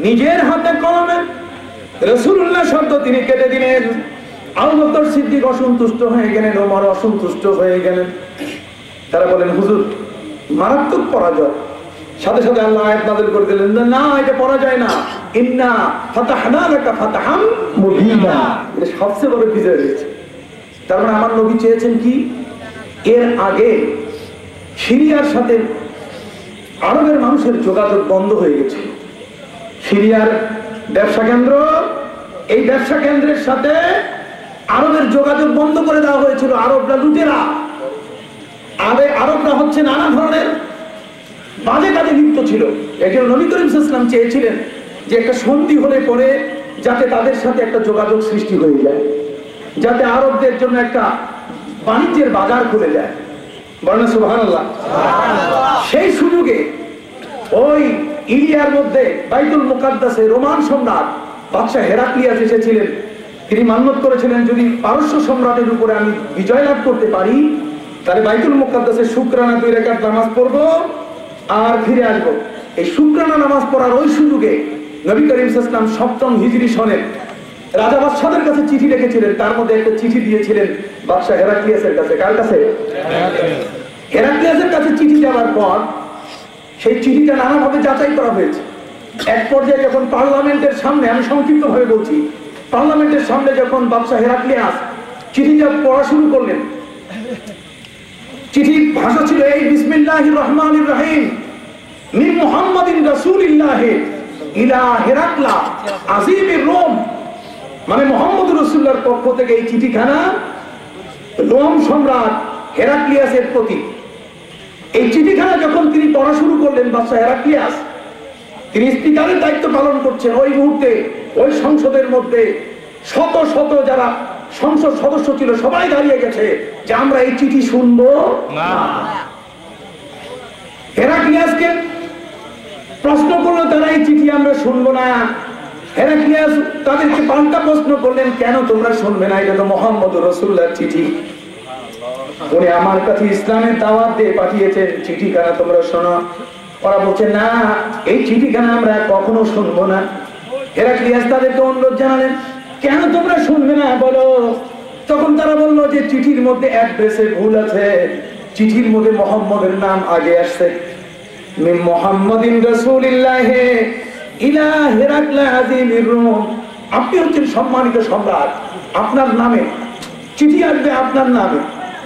নিজের হাতে কলমে রাসূলুল্লাহ শব্দ তিনি কেটে দিলেন। আবু বকর সিদ্দিক অসন্তুষ্ট হয়ে গেলেন, ওমর অসন্তুষ্ট হয়ে গেলেন। তারা বলেন, হুজুর মারাত্মক পরাজয়। সাথে সাথে আল্লাহ আয়াত নাযিল করে দিলেন, না এটা পরাজয় না, ইন্না ফাতাহনা লাকা ফাতহাম মুবিনা, এটা সবচেয়ে বড় বিজয় হয়েছে। তার মানে আমার নবী চেয়েছেন কি, এর আগে সিরিয়ার সাথে আরবের মানুষের যোগাযোগ বন্ধ হয়ে গেছে। সিরিয়ার ব্যবসা কেন্দ্র, এই ব্যবসা কেন্দ্রের সাথে আরবের যোগাযোগ বন্ধ করে দেওয়া হয়েছিল। আরবরা লুটেরা, আরবরা হচ্ছে নানা ধরনের বাজে কাজে লিপ্ত ছিল। একজন নবী করিম সাল্লাল্লাহু আলাইহি ওয়াসাল্লাম চেয়েছিলেন যে একটা সন্ধি হলে পরে যাতে তাদের সাথে একটা যোগাযোগ সৃষ্টি হয়ে যায়, যাতে আরবদের জন্য একটা বাণিজ্যের বাজার খুলে যায়। বলেন সুবহানাল্লাহ। সেই সুযোগে ওই ইলিয়ার মধ্যে বাইতুল মুকাদ্দাসে রোমান সম্রাট বাদশা হেরাক্লিয়াস এসেছিলেন। তিনি মান্যত করেছিলেন, যদি পারস্য সম্রাটের উপরে আমি বিজয় লাভ করতে পারি তাহলে বাইতুল মুকাদ্দাসে শুকরানা 2 রাকাত নামাজ পড়বো আর ফিরে আসবো। এই শুকরানা নামাজ পড়ার ওই সুযোগে নবী করিম সাল্লাল্লাহু আলাইহি ওয়াসাল্লাম 7ম হিজরি সনে রাজা বাদশাদের কাছে চিঠি লিখেছিলেন। তার মধ্যে একটা চিঠি দিয়েছিলেন বাদশা হেরাক্লিয়াসের কাছে। কার কাছে? হেরাক্লিয়াসের কাছে চিঠি যাওয়ার পর সেই চিঠিটা নানাভাবে যাচাই করা হয়েছে। এক পর্যায়ে যখন পার্লামেন্টের সামনে, আমি সংক্ষিপ্ত ভাবে বলছি, পার্লামেন্টের সামনে যখন বাদশা হেরাক্লিয়াস চিঠিটা পড়া শুরু করলেন, চিঠির ভাষা ছিল এই, বিসমিল্লাহির রহমানির রহিম, মিন মুহাম্মাদিন রাসূলিল্লাহ ইলা হেরাক্লা আজিমির রোম। মানে মুহাম্মদ রাসূলুল্লাহর পক্ষ থেকে এই চিঠিখানা রোম সম্রাট হেরাক্লিয়াসের প্রতি। এই চিঠিখানা যখন তিনি পড়া শুরু করলেন, বাদশা হেরাক্লিয়াস তিনি স্পিকারের দায়িত্ব পালন করছেন। ওই মুহূর্তে ওই সংসদের মধ্যে শত শত যারা সংসদ সদস্য ছিল সবাই দাঁড়িয়ে গেছে যে আমরা এই চিঠি শুনবো না। হেরাক্লিয়াসকে প্রশ্ন করলো তারা, এই চিঠি আমরা শুনবো না। হেরাক্লিয়াস তাদেরকে পাল্টা প্রশ্ন করলেন, কেন তোমরা শুনবে না? এটা তো মুহাম্মদ রাসূলুল্লাহর চিঠি, উনি আমার কাছে ইসলামের দাওয়াত দিয়ে পাঠিয়েছেন, চিঠিখানা তোমরা শোনো। ওরা বলছে, না এই চিঠিখানা আমরা কখনো শুনবো না। হেরাক্লিয়াস তাদেরকে অনুরোধ জানালেন, কেন তোমরা শুনবে না বলো। তখন তারা বললো যে চিঠির মধ্যে অ্যাড্রেসে ভুল আছে, চিঠির মধ্যে মুহাম্মদের নাম আগে আসছে। মিন মুহাম্মাদিন রাসূলিল্লাহ ইলা হেরাক্লা আজিমির রোম। আপনি হচ্ছেন সম্মানিত সম্রাট, আপনার নামে চিঠি আসবে, আপনার নামে,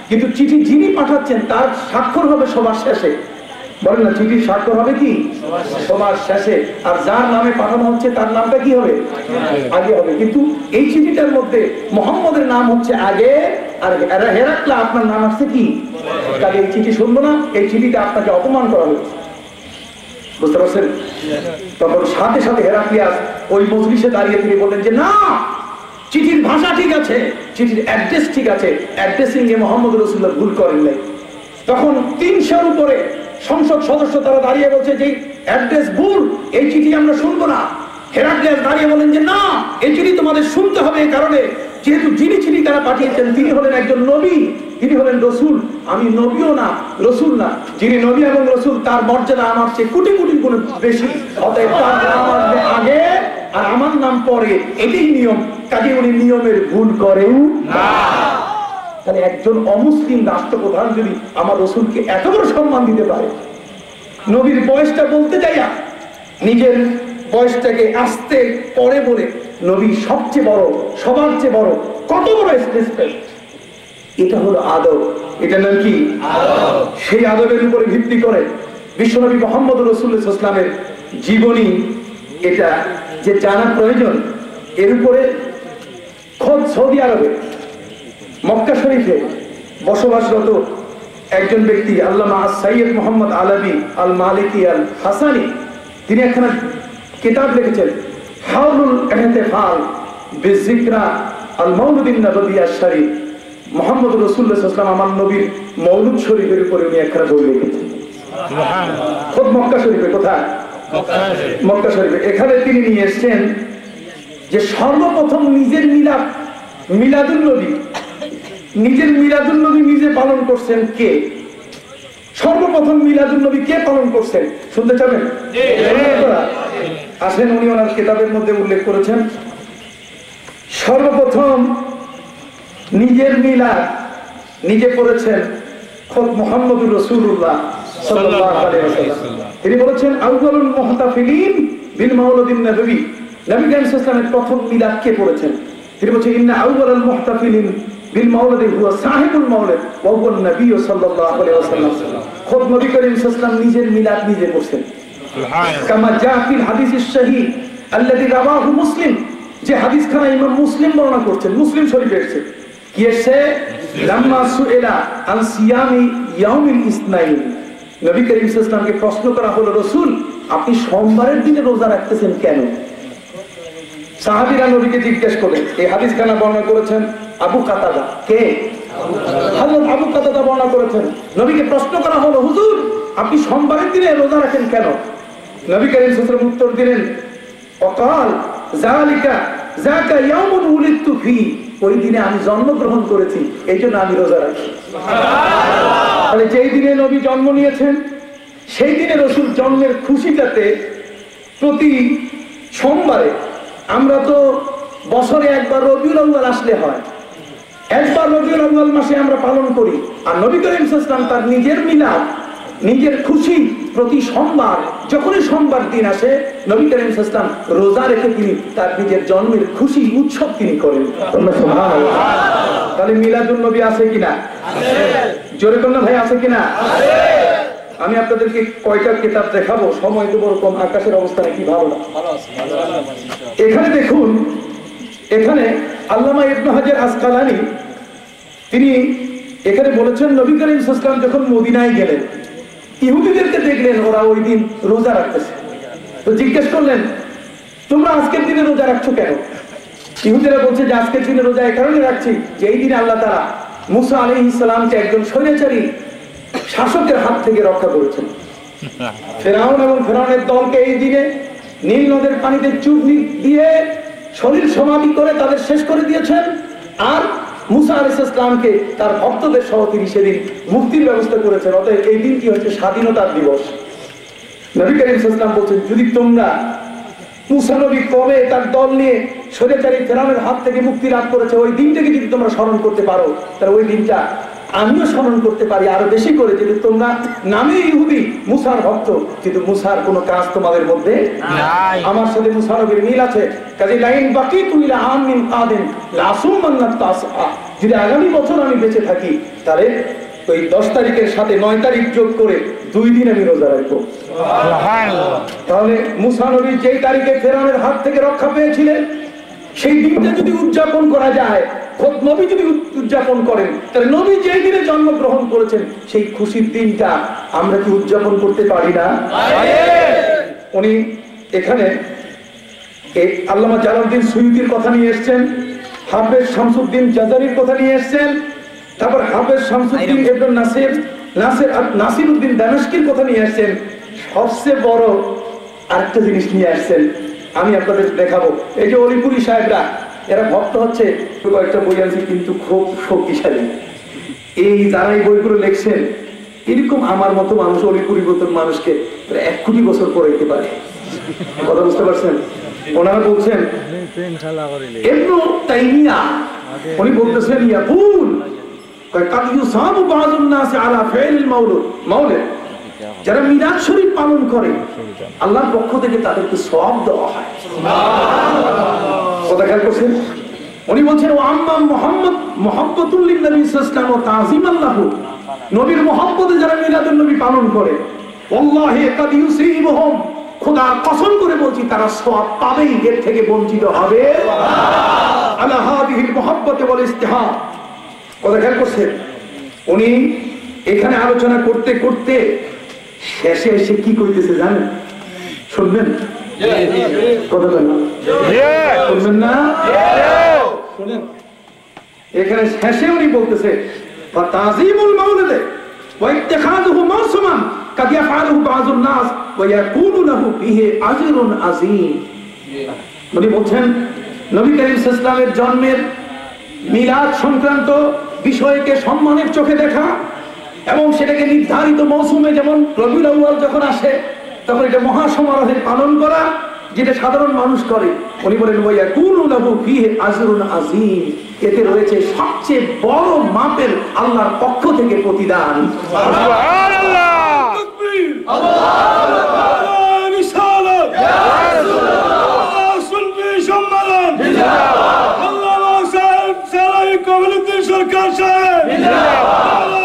কিন্তু চিঠি যিনি পাঠাচ্ছেন তার স্বাক্ষর হবে সবার শেষে। বলেন না, চিঠির স্বাক্ষর হবে কি সবার শেষে, আর যার নামে পাঠানো হচ্ছে তার নামটা কি হবে? আগে হবে। কিন্তু এই চিঠিটার মধ্যে মুহাম্মদের নাম হচ্ছে আগে, আর হেরাক্লা আপনার নাম আসছে কি? তাহলে এই চিঠি শুনবো না, এই চিঠিটা আপনাকে অপমান করা হচ্ছে। বুঝতে পারছেন? তখন সাথে সাথে হেরাক্লিয়াস ওই মজলিসে দাঁড়িয়ে তিনি বললেন যে না, চিঠির ভাষা ঠিক আছে, চিঠির অ্যাড্রেস ঠিক আছে, অ্যাড্রেসিং এ মুহাম্মদ রাসূলুল্লাহ ভুল করেন নাই। তখন 300-র উপরে সংসদ সদস্য তারা দাঁড়িয়ে বলছে যে অ্যাড্রেস ভুল, এই চিঠি আমরা শুনবো না। হেরাক্লিয়াস দাঁড়িয়ে বলেন যে না, এই চিঠি তোমাদের শুনতে হবে, এই কারণে যেহেতু যিনি চিঠি তারা পাঠিয়েছেন তিনি হলেন একজন নবী, তিনি হলেন রসুল। আমি নবীও না, রসুল না। যিনি নবী এবং রসুল তার মর্যাদা আমার চেয়ে কোটি কোটি গুণ বেশি, অতএব তার নাম আসবে আগে আর আমার নাম পরে, এটাই নিয়ম। কাজে উনি নিয়মের ভুল করেন না। তাহলে একজন অমুসলিম রাষ্ট্রপ্রধান যদি আমার রসুলকে এত বড় সম্মান দিতে পারে, নবীর বয়সটা বলতে যাইয়া নিজের বয়সটাকে আস্তে পরে বলে নবী সবচেয়ে বড়, সবার চেয়ে বড়, কত বড় রেসপেক্ট। এটা হলো আদব। এটা নাম কি? আদব। সেই আদবের উপরে ভিত্তি করে বিশ্বনবী মুহাম্মদ রাসূলুল্লাহ সাল্লাল্লাহু আলাইহি ওয়াসাল্লামের জীবনী এটা যে জানা প্রয়োজন। এর উপরে খোদ সৌদি আরবে মক্কা শরীফে বসবাসরত একজন ব্যক্তি আল্লামা সৈয়দ মোহাম্মদ আলাবি আল মালিকি আল হাসানি, তিনি একখানা কিতাব লিখেছেন, হাউলুল ইহতিফাল বিযিকরা আল মাউলুদিন নববিয়্যা শরীফ। মুহাম্মদ রাসূলুল্লাহ সাল্লাল্লাহু আলাইহি ওয়াসাল্লাম আমার নবীর মওলুদ শরীফের উপরে উনি একখানা বই লিখেছেন। খোদ মক্কা শরীফে। কোথায়? মক্কা শরীফে। এখানে তিনি নিয়ে এসেছেন যে সর্বপ্রথম নিজের মিলাদুন নবী, নিজের মিলাদুন নবী নিজে পালন করছেন কে? সর্বপ্রথম মিলাদুন নবী কে পালন করছেন শুনতে চাবেন? আসেন, উনি ওনার কিতাবের মধ্যে উল্লেখ করেছেন, সর্বপ্রথম নিজের মিলাদ নিজে করেছেন খোদ মুহাম্মদুর রাসূলুল্লাহ সাল্লাল্লাহু আলাইহি ওয়াসাল্লাম। তিনি বলেছেন আউয়ালুল মুহতাফিলিন বিল মাউলিদিন নবী, নবী করিম সাল্লাল্লাহু আলাইহি ওয়াসাল্লামের প্রথম মিলাদ কে পড়েছেন? তিনি বলেছেন ইন্না আউয়ালুল মুহতাফিলিন বিল মাউলিদি হুয়া সাহিবুল মাউলিদ ওয়া হুয়া নবী সাল্লাল্লাহু আলাইহি ওয়াসাল্লাম। খোদ নবী করিম সাল্লাল্লাহু আলাইহি ওয়াসাল্লাম নিজের মিলাদ নিজে করছেন। সুবহানাল্লাহ। কামা জা ফিল হাদিসিস সহিহ আল্লাযী রাওয়াহু মুসলিম, যে হাদিসখানা ইমাম মুসলিম বর্ণনা করছেন, মুসলিম শরীফে এসেছে। কি এসেছে? লাম্মা সুইলা আন সিয়ামি ইয়াউমিল ইসনাইন, নবী করিম সাল্লাল্লাহু আলাইহি ওয়াসাল্লামকে প্রশ্ন করা হলো, রাসূল আপনি সোমবারের দিনে রোজা রাখতেছেন কেন? সাহাবীরা নবীকে জিজ্ঞেস করলেন। এই হাদিসখানা বর্ণনা করেছেন আবু কাতাদা। কে? হযরত আবু কাতাদা বর্ণনা করেছেন। নবীকে প্রশ্ন করা হলো, হুজুর আপনি সোমবারের দিনে রোজা রাখেন কেন? নবী করিম সাল্লাল্লাহু আলাইহি ওয়াসাল্লাম উত্তর দিলেন, অকাল যালিকা যাকা ইয়াউমুন উলিদতু ফি, ওই দিনে আমি জন্মগ্রহণ করেছি, এইজন্য আমি রোজা রাখি। সুবহানাল্লাহ। তাহলে যেই দিনে নবী জন্ম নিয়েছেন সেই দিনে রাসূল জন্মের খুশিটাতে প্রতি সোমবারে, আমরা তো বছরে একবার রবিউল আউয়াল আসলে হয়, একবার রবিউল আউয়াল মাসে আমরা পালন করি। আর নবী করিম সাল্লাল্লাহু আলাইহি ওয়াসাল্লাম তার নিজের মিলাদ, নিজের খুশি প্রতি সোমবার, যখনই সোমবার দিন আসে নবী করিম সাল্লাল্লাহু আলাইহি ওয়াসাল্লাম রোজা রেখে তিনি তার নিজের জন্মের খুশি উৎসব তিনি করেন। সুবহানাল্লাহ। তাহলে মিলাদুন নবী আছে কিনা? আছে। জোরে কোন ভাই আছে কিনা? আছে। আমি আপনাদেরকে কয়টা কিতাব দেখাবো, সময় তো বড় কম, আকাশের অবস্থা কি ভালো না। এখানে দেখুন, এখানে আল্লামা ইবনে হাজার আসকালানী তিনি এখানে বলেছেন নবী করিম সাল্লাল্লাহু আলাইহি ওয়াসাল্লাম যখন মদিনায় গেলেন, ইহুদিদেরকে দেখলেন ওরা ওই দিন রোজা রাখতেছে, তো জিজ্ঞেস করলেন তোমরা আজকের দিনে রোজা রাখছো কেন? ইহুদিরা বলছে যে আজকের দিনে রোজা এই কারণে রাখছি যে এই দিনে আল্লাহ তাআলা মুসা আলাইহিস সালামকে একজন স্বৈরাচারী শাসকের হাত থেকে রক্ষা করেছেন। ফেরাউন এবং ফেরাউনের দলকে এই দিনে নীল নদের পানিতে চুপ দিয়ে শরীর সমাধি করে তাদের শেষ করে দিয়েছেন। আর মুসা আলাইহিস সালামকে তার ভক্তদের সহ তিনি সেদিন মুক্তির ব্যবস্থা করেছেন। অতএব এই দিনটি হচ্ছে স্বাধীনতার দিবস। নবী করিম সাল্লাল্লাহু আলাইহি ওয়াসাল্লাম বলছেন, যদি তোমরা মুসা নবী কবে তার দল নিয়ে স্বৈরাচারী ফেরাউনের হাত থেকে মুক্তি লাভ করেছে ওই দিনটাকে যদি তোমরা স্মরণ করতে পারো, তাহলে ওই দিনটা আমিও স্মরণ করতে পারি আরো বেশি করে। যেহেতু তোমরা নামে ইহুদি, মুসার ভক্ত, কিন্তু মুসার কোনো কাজ তোমাদের মধ্যে নাই। আমার সাথে মুসা নবীর মিল আছে। কাজে লাইন বাকি তুই আমিন কাদেন লাসুমান্নাত তাসআ, যদি আগামী বছর আমি বেঁচে থাকি তাহলে ওই 10 তারিখের সাথে 9 তারিখ যোগ করে 2 দিন আমি রোজা রাখবো। সুবহানাল্লাহ। তাহলে মুসা নবী যেই তারিখে ফেরাউনের হাত থেকে রক্ষা পেয়েছিলেন সেই দিনটা যদি উদযাপন করা যায়, খোদ নবী যদি উদযাপন করেন, তাহলে নবী যেই দিনে জন্মগ্রহণ করেছেন সেই খুশির দিনটা আমরা কি উদযাপন করতে পারি না? উনি এখানে আল্লামা জালালউদ্দিন সুয়ুতির কথা নিয়ে এসেছেন, হাফেজ শামসুদ্দিন জাজারির কথা নিয়ে এসেছেন, তারপর হাফেজ শামসুদ্দিন ইবনে নাসিরউদ্দিন দামেশকির কথা নিয়ে আসছেন। সবচেয়ে বড় আরেকটা জিনিস নিয়ে আসছেন, আমি আপনাদের দেখাবো। এই যে অলিপুরি সাহেবরা, এরা ভক্ত হচ্ছে, কয়েকটা বই আছে কিন্তু খুব শক্তিশালী। এই যারা এই বইগুলো লিখছেন এরকম আমার মতো মানুষ, অলিপুরি মতন মানুষকে 1 কোটি বছর পড়াইতে পারে। কথা বুঝতে পারছেন? ওনারা বলছেন ইবনে তাইমিয়া, উনি বলতেছেন ইয়াকুল কাদ ইউসাবু বাযুন নাস আলা ফাইল মাউলিদ, যারা মিলাদ শরীফ পালন করে আল্লাহর পক্ষ থেকে তাদেরকে সওয়াব দেওয়া হয়। সুবহানাল্লাহ। কথা খেয়াল করছেন? উনি বলছেন ওয়া আম্মা মুহাম্মদ মুহাব্বাতুল লিন নবী সাল্লাল্লাহু আলাইহি ওয়া তাযীমান লাহু, নবীর মুহাব্বতে যারা মিলাদুন নবী পালন করে, ওয়াল্লাহি কাদ ইউসিবুহুম, খোদার কসম করে বলছি তারা সওয়াব পাবেই, এর থেকে বঞ্চিত হবে সুবহানাল্লাহ। আলা হাদিহিল মুহাব্বতি ওয়াল ইস্তিহা। কথা খেয়াল করছেন? উনি এখানে আলোচনা করতে করতে শেষে এসে কি কইতেছে জানেন? শুনবেন? কথা বলেন। শুনবেন না? শুনেন, এখানে শেষে উনি বলতেছে তাযীমুল মাউলিদ ওয়া ইত্তিখাযুহু মাওসুমান কাদ ইয়াফআলুহু বাযুন নাস ওয়া ইয়াকুনু লাহু ফিহি আজরুন আযীম। উনি বলছেন নবী করিম সাল্লাল্লাহু আলাইহি ওয়াসাল্লামের জন্মের মিলাদ সংক্রান্ত বিষয়কে সম্মানের চোখে দেখা এবং সেটাকে নির্ধারিত মৌসুমে যেমন রবিউল আউয়াল যখন আসে তখন এটা মহাসমারোহে পালন করা, যেটা সাধারণ মানুষ করে। উনি বলেন ওয়ায়াকুনু লাহু ফীহি আজরুন আযীম, এতে রয়েছে সবচেয়ে বড় মাপের আল্লাহর পক্ষ থেকে প্রতিদান। সুবহানাল্লাহ, তাকবীর, আল্লাহু আকবার, রিসালাত, ইয়া রাসূলুল্লাহ, সুন্নি সম্মেলন, জিন্দাবাদ, আল্লাহ সাহেব, সারাই কমিউনিটি সরকার সাহেব, জিন্দাবাদ।